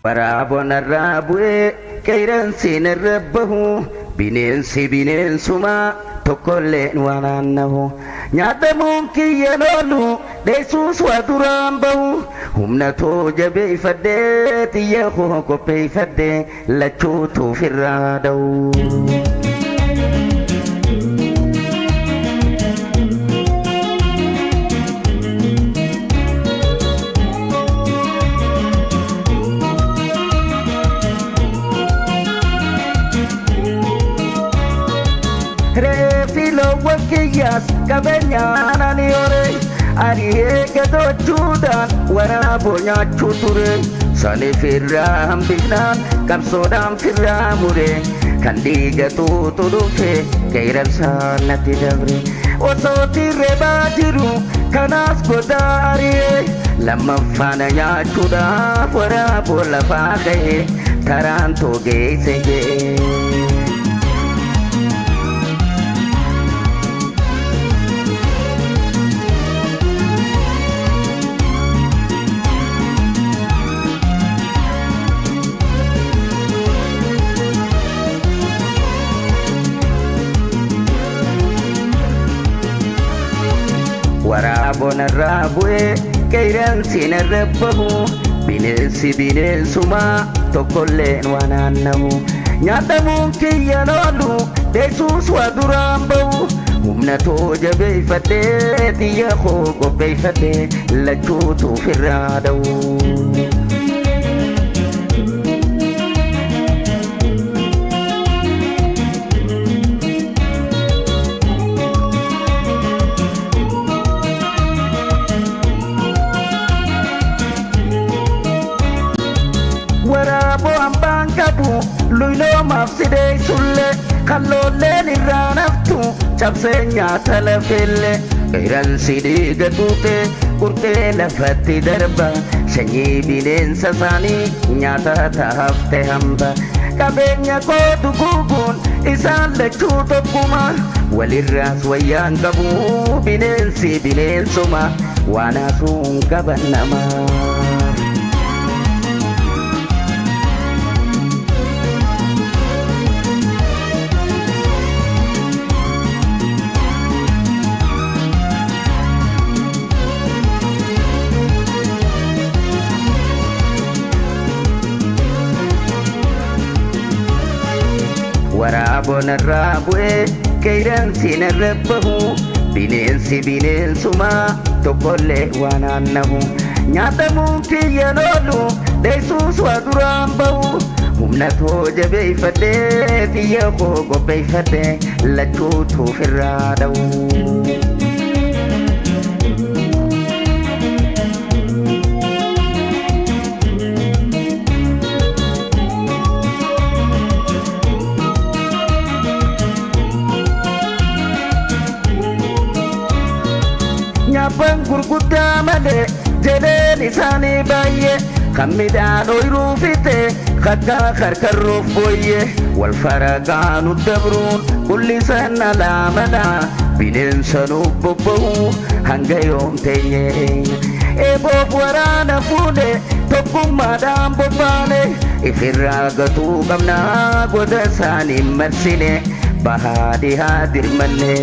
waraabo narraa buee qeransi narra bahuu bineensi bineensuma tokkolleen waan nahu nyaatamuun kiyya loolu dheessuus waa duraan bahu humna too jabeeffadhee xiyya koo qopheeffadhee lachuutuuf irraa da'u. Refilo wakiyas kabenyana ni ore ariye gadochudan waraabo nyaachu ture sani firra hambisnan kamsodam firra mure kan digatu tudufe qeransa natti dabre osoti rebatiru kanas godariye lammaffana nyaachuda waraabo lafa ka'e taranto geesseye. waraabo narraa buee qeransi narra bahuu bineensi bineensuma tokkolleen waan nahu nyaatamuun kiyya loolu dheessuus waa duraan bahu humna too jabeeffadhee xiyya koo qopheeffadhee lachuutuuf irraa da'u. waraabo hambaan qabu luyloomaaf sidee sulle kalloolleen irraa naftu cabsee nyaata lafelle qeransi dhiiga tuute qurxee lafatti darba sanyii bineensa isaanii nyaata tahafte hamba qabeenya koo duguuguun isaan lachuu tokkuma walirraas wayyaan qabu bineensi bineensuma waan haasuun qaban namaa. waraabo narraa buee qeransi narra bahuu bineensi bineensuma tokkollee waan nahu nyaatamuun kiyya loolu dheessuus waa duraan bahu humna too jabeeffadhee xiyya koo qopheeffadhee lachuutuuf irraa da'u. Nyaaphan gurguddaa malee jedheen isaanii baay'ee kan midhaan ooyiruu fite kakka karkarroof booyye wal faragaanu dabruun kullisan alaamana bineensa nuuf bobba'u hanga yoom teenye eeboof waraana fuudhe tokkummaadhaan bobbaane ifirraa gatuu qabnaa goda isaanii marsine bahaa dhihaa dirmanne.